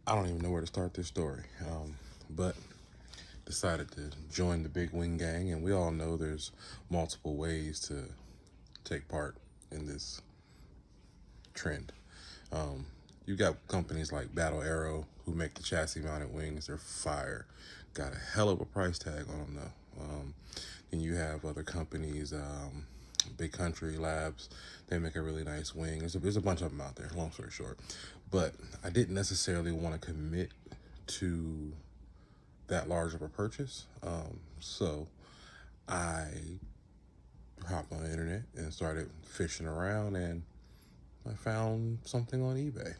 I don't even know where to start this story, but decided to join the big Wing Gang, and we all know there's multiple ways to take part in this trend. You got companies like Battle Arrow who make the chassis mounted wings. They're fire. Got a hell of a price tag on them though. Then you have other companies, Big Country Labs. They make a really nice wing. There's a bunch of them out there, long story short. But I didn't necessarily want to commit to that large of a purchase. So I hopped on the internet and started fishing around, and I found something on eBay.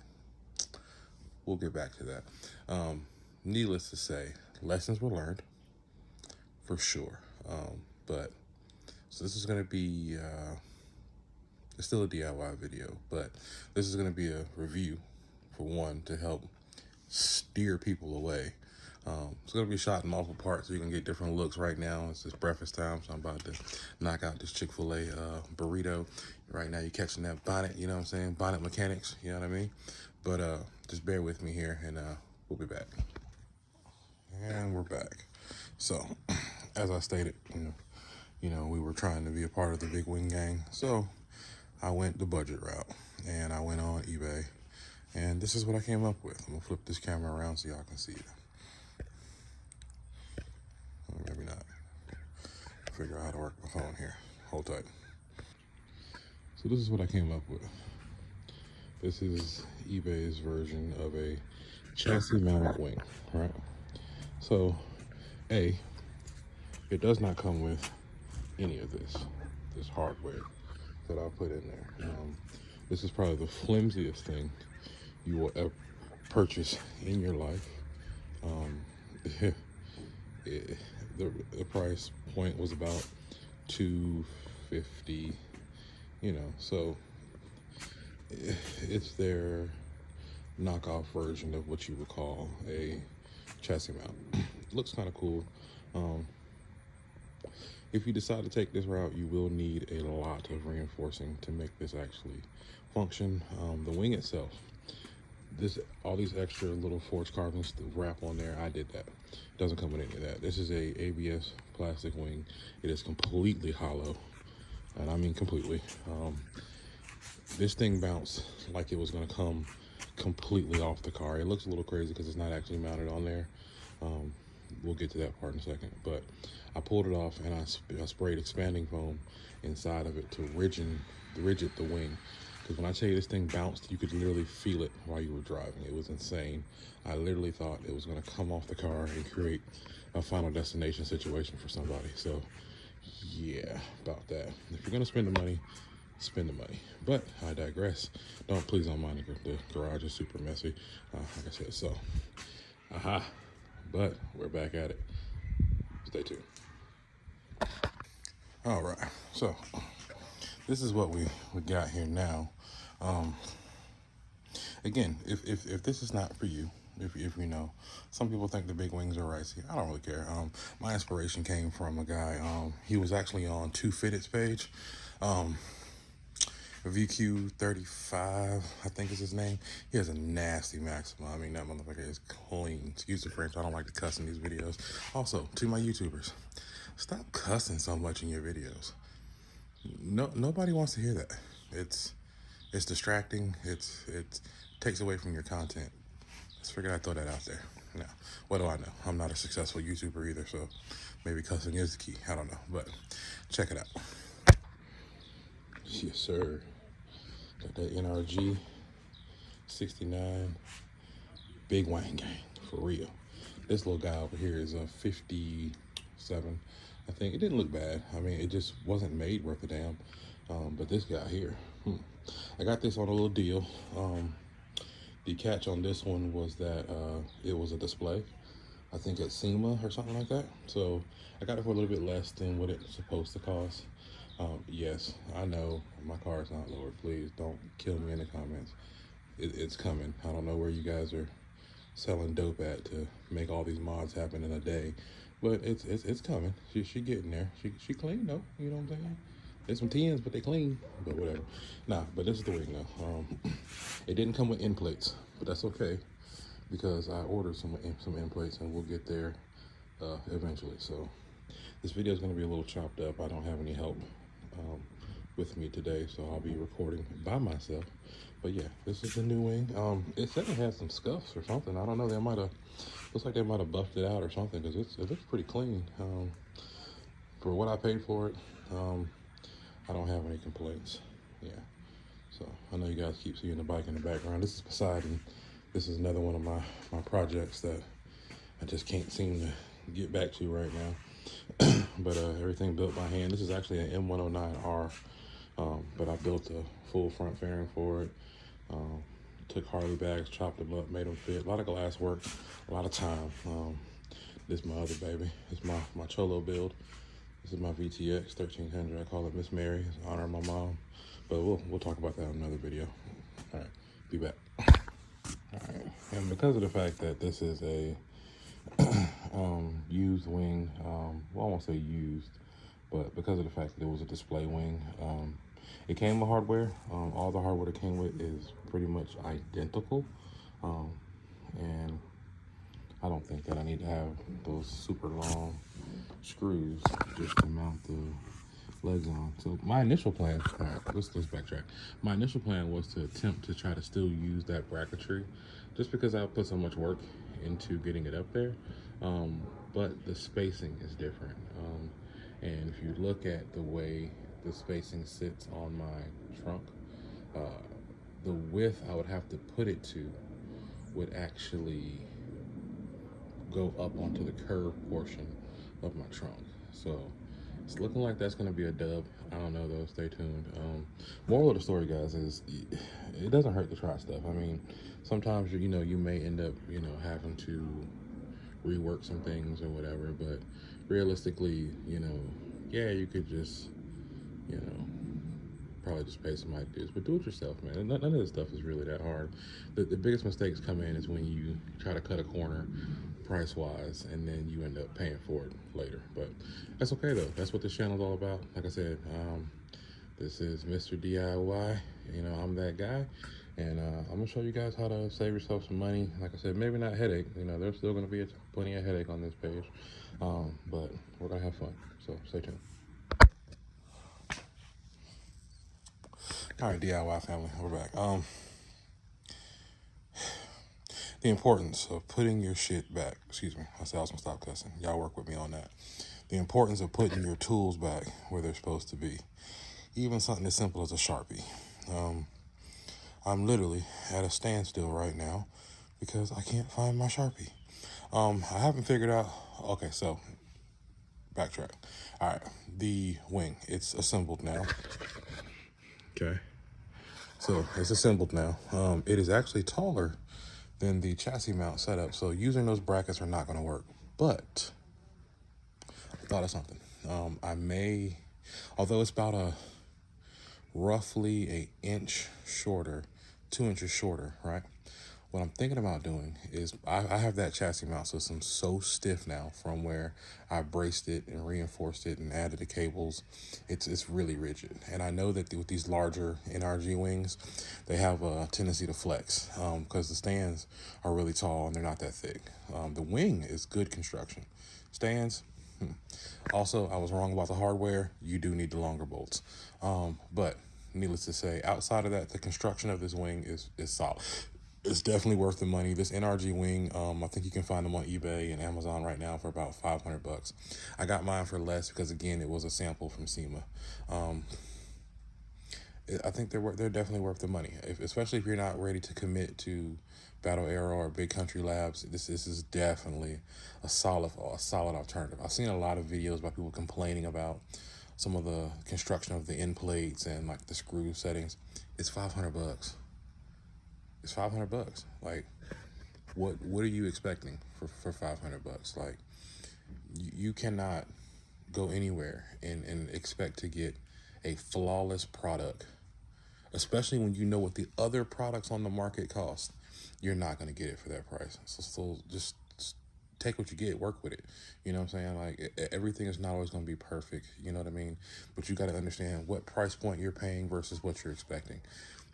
We'll get back to that. Needless to say, lessons were learned for sure. But so this is going to be it's still a DIY video, but this is going to be a review for one to help steer people away. It's going to be shot in multiple parts so you can get different looks. Right now it's just breakfast time, so I'm about to knock out this Chick-fil-A burrito. Right now you're catching that bonnet, you know what I'm saying? Bonnet mechanics, you know what I mean? But just bear with me here, and we'll be back. And we're back. So, as I stated, we were trying to be a part of the big Wing Gang. So I went the budget route, and I went on eBay, and this is what I came up with. I'm gonna flip this camera around so y'all can see it. Maybe not. Figure out how to work my phone here. Hold tight. So this is what I came up with. This is eBay's version of a chassis mounted wing, right? So, it does not come with any of this hardware that I'll put in there. This is probably the flimsiest thing you will ever purchase in your life. The price point was about $250, so it's their knockoff version of what you would call a chassis mount. Looks kind of cool. If you decide to take this route, you will need a lot of reinforcing to make this actually function. The wing itself, all these extra little forged carbons to wrap on there, I did that. Doesn't come with any of that. This is a ABS plastic wing. It is completely hollow, and I mean completely. This thing bounced like it was gonna come completely off the car. It looks a little crazy because it's not actually mounted on there. We'll get to that part in a second, but I pulled it off, and I sprayed expanding foam inside of it to rigid the wing. Because when I tell you this thing bounced, you could literally feel it while you were driving. It was insane. I literally thought it was gonna come off the car and create a Final Destination situation for somebody. So yeah, about that. If you're gonna spend the money, spend the money. But I digress. Please don't mind the garage is super messy. Like I said, so but we're back at it. Stay tuned. All right, so this is what we got here now. Again, if this is not for you, if you know, some people think the big wings are ricey. I don't really care. My inspiration came from a guy. He was actually on Too Fitted's page. VQ35, I think is his name. He has a nasty Maxima. I mean, that motherfucker is clean. Excuse the French, I don't like to cuss in these videos. Also, to my YouTubers, stop cussing so much in your videos. Nobody wants to hear that. It's distracting. It takes away from your content. Let's figure I'd throw that out there. Now, what do I know? I'm not a successful YouTuber either, so maybe cussing is the key. I don't know, but check it out. Yes, sir. Got that NRG 69 big Wang Gang for real. This little guy over here is a 57. I think it didn't look bad. I mean, it just wasn't made worth a damn. But this guy here, I got this on a little deal. The catch on this one was that it was a display, I think at SEMA or something like that. So I got it for a little bit less than what it's supposed to cost. Yes, I know my car is not lowered. Please don't kill me in the comments. It's coming. I don't know where you guys are selling dope at to make all these mods happen in a day, but it's coming. She getting there. She clean though. You know what I'm saying? There's some 10s, but they clean. But whatever. Nah, but this is the wing though. It didn't come with end plates, but that's okay because I ordered some end plates, and we'll get there eventually. So this video is going to be a little chopped up. I don't have any help with me today, so I'll be recording by myself. But yeah, this is the new wing. It said it had some scuffs or something. I don't know. They might have, looks like they might have buffed it out or something, because it looks pretty clean. For what I paid for it, I don't have any complaints. Yeah. So I know you guys keep seeing the bike in the background. This is Poseidon. This is another one of my projects that I just can't seem to get back to right now. But everything built by hand. This is actually an M109R, but I built a full front fairing for it. Took Harley bags, chopped them up, made them fit. A lot of glass work, a lot of time. This is my other baby. It's my Cholo build. This is my VTX 1300. I call it Miss Mary, in honor of my mom. But we'll talk about that in another video. All right, be back. All right, and because of the fact that this is a used wing, well, I won't say used, but because of the fact that it was a display wing, it came with hardware. All the hardware that came with is pretty much identical, and I don't think that I need to have those super long screws just to mount the legs on. So my initial plan, all right, let's backtrack. My initial plan was to attempt to try to still use that bracketry, just because I put so much work into getting it up there. But the spacing is different. And if you look at the way the spacing sits on my trunk, the width I would have to put it to would actually go up onto the curved portion of my trunk. So it's looking like that's going to be a dub. I don't know though, stay tuned. Moral of the story, guys, is it doesn't hurt to try stuff. I mean, sometimes you may end up having to rework some things or whatever, but realistically, yeah, you could just probably just pay somebody to do this, but do it yourself, man. None of this stuff is really that hard. The biggest mistakes come in is when you try to cut a corner price-wise, and then you end up paying for it later. But that's okay, though. That's what this channel is all about. Like I said, this is Mr. DIY. I'm that guy, and I'm gonna show you guys how to save yourself some money. Like I said, maybe not headache. There's still gonna be plenty of headache on this page, but we're gonna have fun. So stay tuned. All right, DIY family, we're back. The importance of putting your shit back. Excuse me, I said I was gonna stop cussing. Y'all work with me on that. The importance of putting your tools back where they're supposed to be. Even something as simple as a Sharpie. I'm literally at a standstill right now because I can't find my Sharpie. I haven't figured out, okay, so backtrack. All right, the wing, it's assembled now. Okay, so it's assembled now. It is actually taller than the chassis mount setup, so using those brackets are not going to work. But I thought of something. I may, although it's about roughly an inch shorter, 2 inches shorter, right? What I'm thinking about doing is I have that chassis mount system so stiff now from where I braced it and reinforced it and added the cables. It's really rigid. And I know that with these larger NRG wings, they have a tendency to flex because the stands are really tall and they're not that thick. The wing is good construction. Stands, Also, I was wrong about the hardware. You do need the longer bolts. But needless to say, outside of that, the construction of this wing is solid. It's definitely worth the money. This NRG wing, I think you can find them on eBay and Amazon right now for about $500. I got mine for less because, again, it was a sample from SEMA. I think they're definitely worth the money, especially if you're not ready to commit to Battle Arrow or Big Country Labs. This is definitely a solid alternative. I've seen a lot of videos by people complaining about some of the construction of the end plates and like the screw settings. It's $500. It's $500. Like, what are you expecting for $500? Like, you cannot go anywhere and expect to get a flawless product, especially when you know what the other products on the market cost. You're not going to get it for that price. So just take what you get, work with it. You know what I'm saying? Like, everything is not always going to be perfect. You know what I mean? But you got to understand what price point you're paying versus what you're expecting.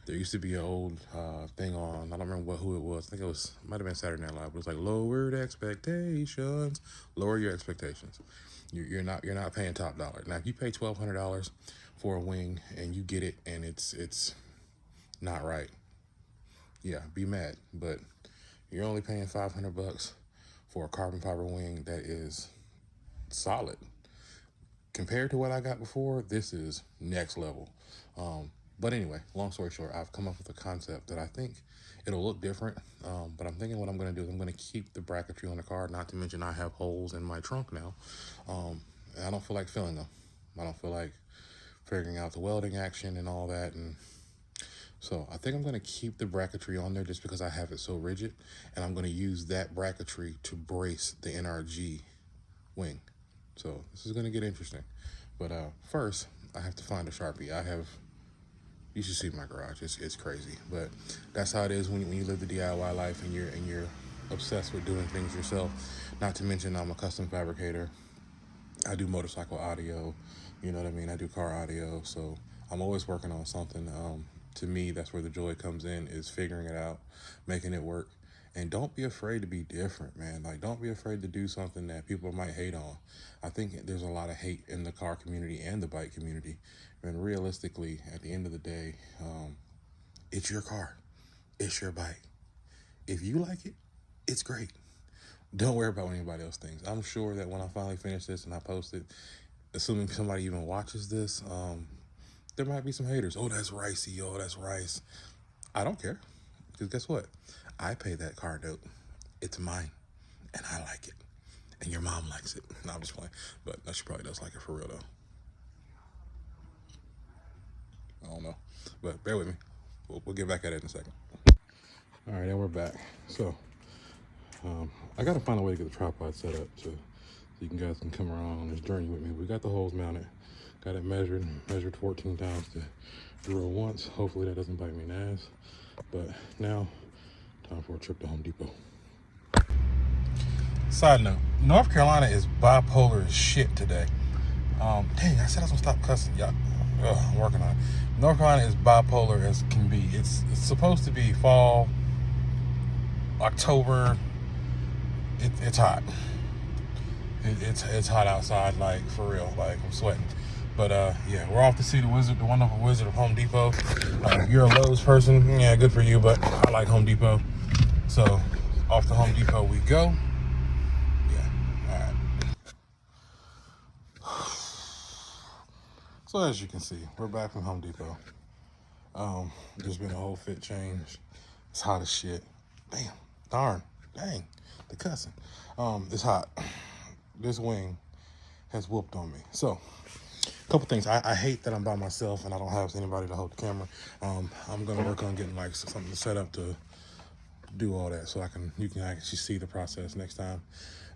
There used to be an old thing on, I don't remember who it was. I think might have been Saturday Night Live, but it was like lowered expectations, lower your expectations. You're not paying top dollar. Now, if you pay $1,200 for a wing and you get it and it's not right, yeah, be mad. But you're only paying $500 for a carbon fiber wing that is solid. Compared to what I got before, this is next level. But anyway, long story short, I've come up with a concept that I think it'll look different. But I'm thinking what I'm going to do is I'm going to keep the bracketry on the car. Not to mention I have holes in my trunk now. And I don't feel like filling them. I don't feel like figuring out the welding action and all that. And so I think I'm going to keep the bracketry on there just because I have it so rigid. And I'm going to use that bracketry to brace the NRG wing. So this is going to get interesting. But first, I have to find a Sharpie. You should see my garage. It's crazy. But that's how it is when you live the DIY life and you're obsessed with doing things yourself. Not to mention I'm a custom fabricator. I do motorcycle audio. You know what I mean? I do car audio. So I'm always working on something. To me, that's where the joy comes in, is figuring it out, making it work. And don't be afraid to be different, man. Like, don't be afraid to do something that people might hate on. I think there's a lot of hate in the car community and the bike community. And realistically, at the end of the day, it's your car. It's your bike. If you like it, it's great. Don't worry about what anybody else thinks. I'm sure that when I finally finish this and I post it, assuming somebody even watches this, there might be some haters. Oh, that's ricey. Oh, that's rice. I don't care. Because guess what? I pay that car note. It's mine. And I like it. And your mom likes it. No, I'm just playing. But she probably does like it for real, though. I don't know. But bear with me. We'll get back at it in a second. All right, and we're back. So, I got to find a way to get the tripod set up so you guys can come around on this journey with me. We got the holes mounted. Got it measured 14 times to drill once. Hopefully that doesn't bite me in the ass. But now, time for a trip to Home Depot. Side note, North Carolina is bipolar as shit today. Dang, I said I was gonna stop cussing, y'all. I'm working on it. North Carolina is bipolar as can be. It's supposed to be fall, October. It's hot. It's hot outside, like for real. Like I'm sweating. But yeah, we're off to see the wonderful Wizard of Home Depot. If you're a Lowe's person, yeah, good for you. But I like Home Depot, so off to Home Depot we go. So as you can see, we're back from Home Depot. There's been a whole fit change. It's hot as shit. Damn, darn, dang, the cussing. It's hot. This wing has whooped on me. So, a couple things. I hate that I'm by myself and I don't have anybody to hold the camera. I'm gonna work on getting like something set up to do all that so you can actually see the process next time.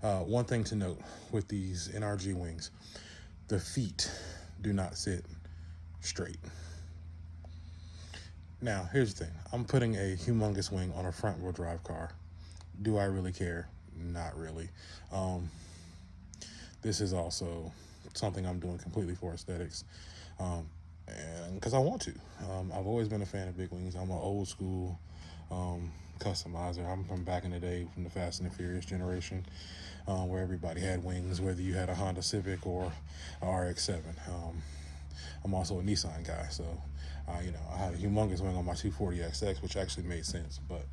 One thing to note with these NRG wings, the feet do not sit straight. Now, here's the thing. I'm putting a humongous wing on a front wheel drive car. Do I really care? Not really. This is also something I'm doing completely for aesthetics. And because I want to. I've always been a fan of big wings. I'm an old school customizer. I'm from back in the day, from the Fast and the Furious generation, where everybody had wings, whether you had a Honda Civic or a RX-7. I'm also a Nissan guy, so I had a humongous wing on my 240XX, which actually made sense. But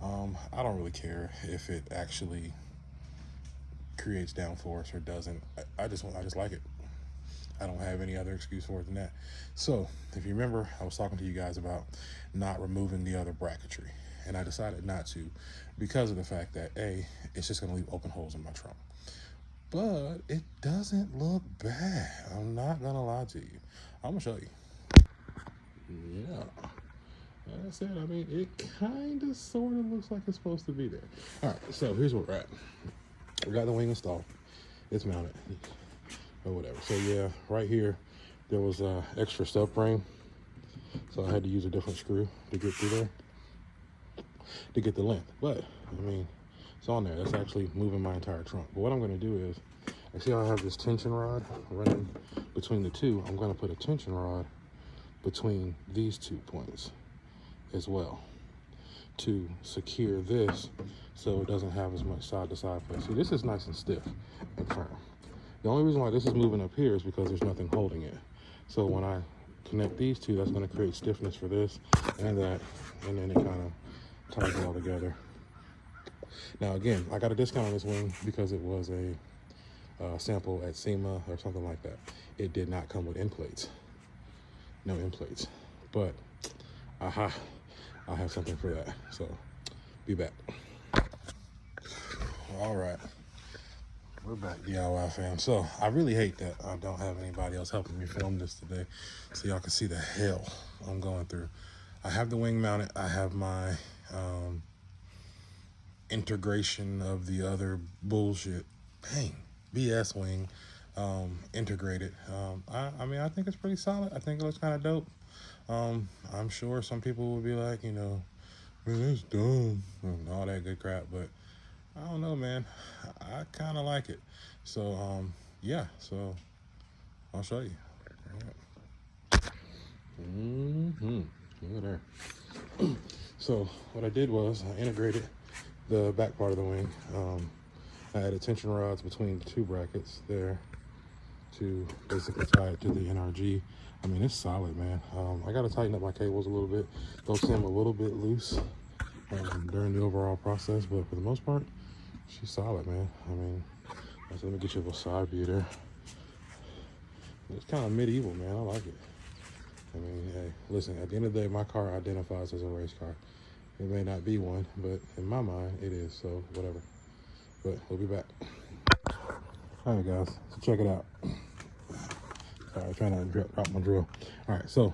I don't really care if it actually creates downforce or doesn't. I just like it. I don't have any other excuse for it than that. So if you remember, I was talking to you guys about not removing the other bracketry, and I decided not to because of the fact that it's just going to leave open holes in my trunk. But it doesn't look bad. I'm not going to lie to you. I'm going to show you. Yeah. Like I said, I mean, it kind of sort of looks like it's supposed to be there. All right, so here's where we're at. We got the wing installed. It's mounted or whatever. So yeah, right here, there was a extra stub frame. So I had to use a different screw to get through there to get the length. But, I mean, it's on there. That's actually moving my entire trunk. But what I'm going to do is, I see how I have this tension rod running between the two. I'm going to put a tension rod between these 2 points. as well to secure this so it doesn't have as much side to side play. See, this is nice and stiff and firm. The only reason why this is moving up here is because there's nothing holding it. So when I connect these two, that's going to create stiffness for this and that, and then it kind of ties it all together. Now again, I got a discount on this wing because it was a sample at SEMA or something like that. It did not come with end plates. No end plates. But, aha, I have something for that. So, be back. All right. We're back, DIY fam. So, I really hate that I don't have anybody else helping me film this today so y'all can see the hell I'm going through. I have the wing mounted. I have my integration of the other bullshit. Dang. BS wing integrated. I mean, I think it's pretty solid. I think it looks kind of dope. I'm sure some people will be like, you know, man, that's dumb and all that good crap, but I don't know, man. I kind of like it. So yeah, so I'll show you. Look at there. So what I did was I integrated the back part of the wing. I added tension rods between the two brackets there to basically tie it to the NRG. I mean, it's solid, man. I got to tighten up my cables a little bit. They'll seem a little bit loose during the overall process, but for the most part, she's solid, man. I mean, let me get you a little side view there. It's kind of medieval, man. I like it. I mean, hey, listen, at the end of the day, my car identifies as a race car. It may not be one, but in my mind, it is, so whatever. But we'll be back. All right, guys, so check it out. Sorry, trying to drop my drill. All right, so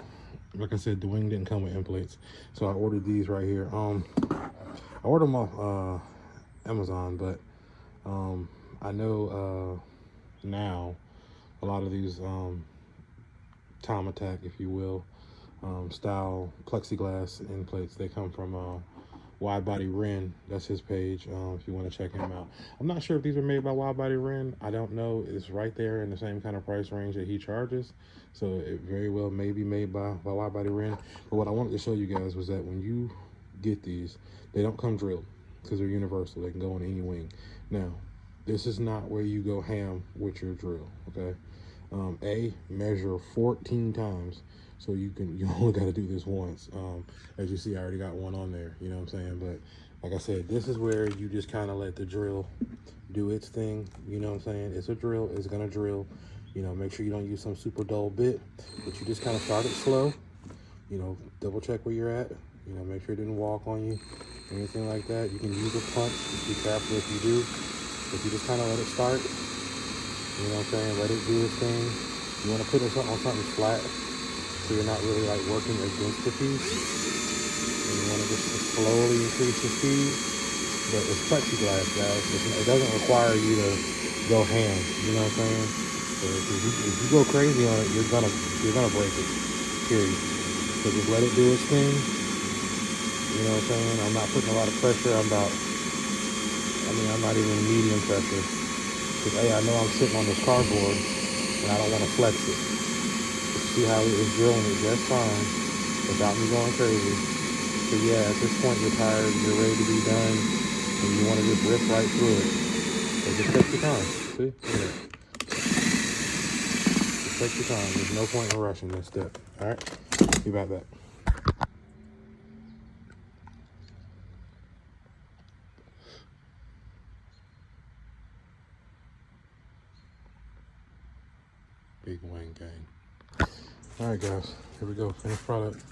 like I said, the wing didn't come with end plates, so I ordered these right here. I ordered them off Amazon, but I know now a lot of these Time Attack, if you will, style plexiglass end plates, they come from Wide Body Ren. That's his page, if you want to check him out. I'm not sure if these are made by Wide Body Ren. I don't know. It's right there in the same kind of price range that he charges, so it very well may be made by Wide Body Ren. But what I wanted to show you guys was that when you get these, they don't come drilled because they're universal. They can go on any wing. Now, this is not where you go ham with your drill, okay? Measure 14 times, so you only got to do this once. As you see, I already got one on there, you know what I'm saying? But like I said, this is where you just kind of let the drill do its thing, you know what I'm saying? It's a drill, it's gonna drill. You know, make sure you don't use some super dull bit, but you just kind of start it slow. You know, double check where you're at. You know, make sure it didn't walk on you, anything like that. You can use a punch, just be careful if you do. If you just kind of let it start, you know what I'm saying? Let it do its thing. You want to put it on something flat so you're not really like working against the piece. And you want to just slowly increase the speed. But it's plexiglass, guys. It doesn't require you to go ham. You know what I'm saying? So if you go crazy on it, you're gonna break it. Period. So just let it do its thing. You know what I'm saying? I'm not putting a lot of pressure. I'm not even medium pressure. Because, hey, I know I'm sitting on this cardboard and I don't want to flex it. But see how it is drilling it just fine without me going crazy. So yeah, at this point you're tired, you're ready to be done, and you want to just rip right through it. So just take your time. See? Yeah. Just take your time. There's no point in rushing this step. Alright? Be right back. Big Wang Gang. Alright guys, here we go. Finished product.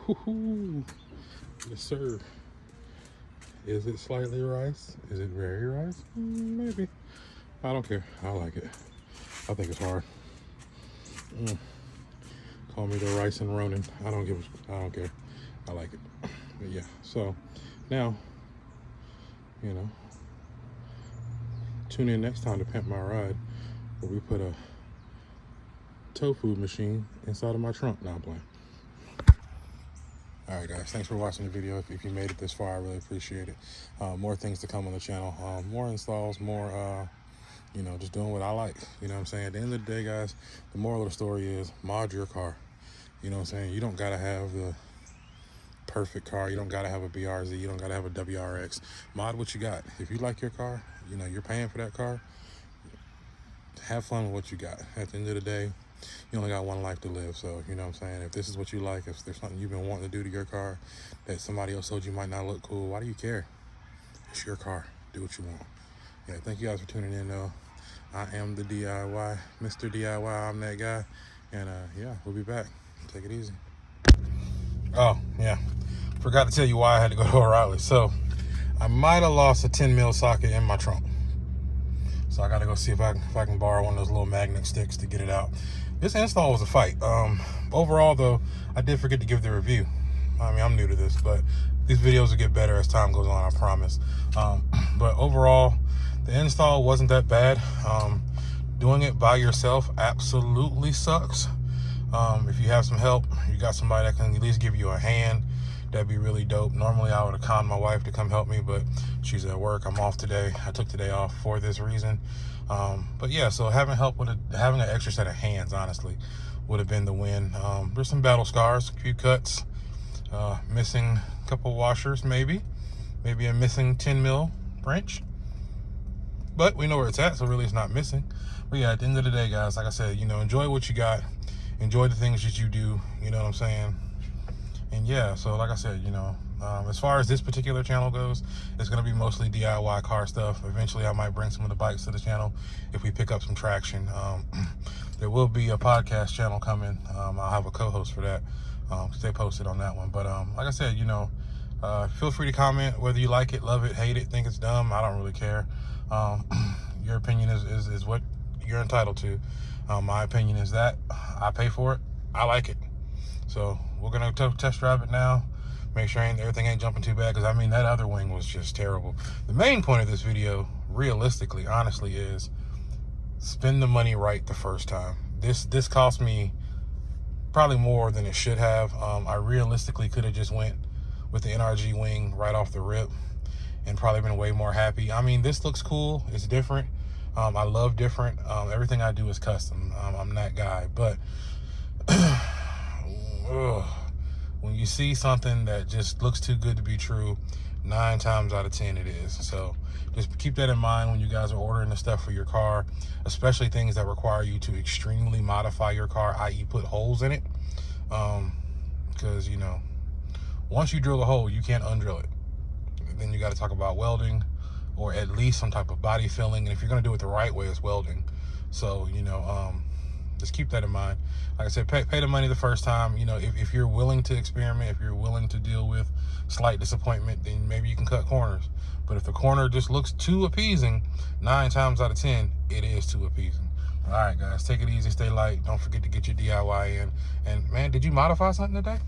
Woohoo! Yes sir. Is it slightly rice? Is it very rice? Maybe. I don't care. I like it. I think it's hard. Call me the rice and Ronin. I don't care. I like it. But yeah, so now, you know, tune in next time to Pimp My Ride, where we put a tofu machine inside of my trunk. Now I'm playing. All right, guys, thanks for watching the video. If you made it this far, I really appreciate it. More things to come on the channel. More installs, more, you know, just doing what I like. You know what I'm saying? At the end of the day, guys, the moral of the story is mod your car. You know what I'm saying? You don't gotta have the perfect car. You don't gotta have a BRZ. You don't gotta have a WRX. Mod what you got. If you like your car, you know, you're paying for that car. Have fun with what you got. At the end of the day, you only got one life to live. So, you know what I'm saying? If this is what you like, if there's something you've been wanting to do to your car that somebody else told you might not look cool, why do you care? It's your car. Do what you want. Yeah, thank you guys for tuning in, though. I am the DIY, Mr. DIY. I'm that guy. And, yeah, we'll be back. Take it easy. Oh, yeah. Forgot to tell you why I had to go to O'Reilly. So, I might have lost a 10 mil socket in my trunk. So I gotta go see if I can borrow one of those little magnet sticks to get it out. This install was a fight. Overall, though, I did forget to give the review. I mean, I'm new to this, but these videos will get better as time goes on, I promise. But overall, the install wasn't that bad. Doing it by yourself absolutely sucks. If you have some help, you got somebody that can at least give you a hand, that'd be really dope. Normally, I would have conned my wife to come help me, but she's at work. I'm off today. I took today off for this reason. But yeah, so having help with having an extra set of hands, honestly, would have been the win. There's some battle scars, a few cuts, missing a couple washers, maybe a missing 10 mil wrench. But we know where it's at, so really it's not missing. But yeah, at the end of the day, guys, like I said, you know, enjoy what you got. Enjoy the things that you do, you know what I'm saying? And yeah, so like I said, you know, as far as this particular channel goes, it's going to be mostly DIY car stuff. Eventually, I might bring some of the bikes to the channel if we pick up some traction. There will be a podcast channel coming. I'll have a co-host for that. Stay posted on that one. But like I said, you know, feel free to comment whether you like it, love it, hate it, think it's dumb. I don't really care. Your opinion is what you're entitled to. My opinion is that I pay for it. I like it. So we're going to test drive it now. Make sure everything ain't jumping too bad. Because, I mean, that other wing was just terrible. The main point of this video, realistically, honestly, is spend the money right the first time. This cost me probably more than it should have. I realistically could have just went with the NRG wing right off the rip and probably been way more happy. I mean, this looks cool. It's different. I love different. Everything I do is custom. I'm that guy. But when you see something that just looks too good to be true, 9 times out of 10 it is. So just keep that in mind when you guys are ordering the stuff for your car, especially things that require you to extremely modify your car, i.e. put holes in it. Because, you know, once you drill a hole, you can't undrill it. Then you got to talk about welding, or at least some type of body filling. And if you're going to do it the right way, it's welding. So, you know, just keep that in mind. Like I said, pay the money the first time. You know, if you're willing to experiment, if you're willing to deal with slight disappointment, then maybe you can cut corners. But if the corner just looks too appeasing, 9 times out of 10, it is too appeasing. All right, guys, take it easy, stay light. Don't forget to get your DIY in. And, man, did you modify something today?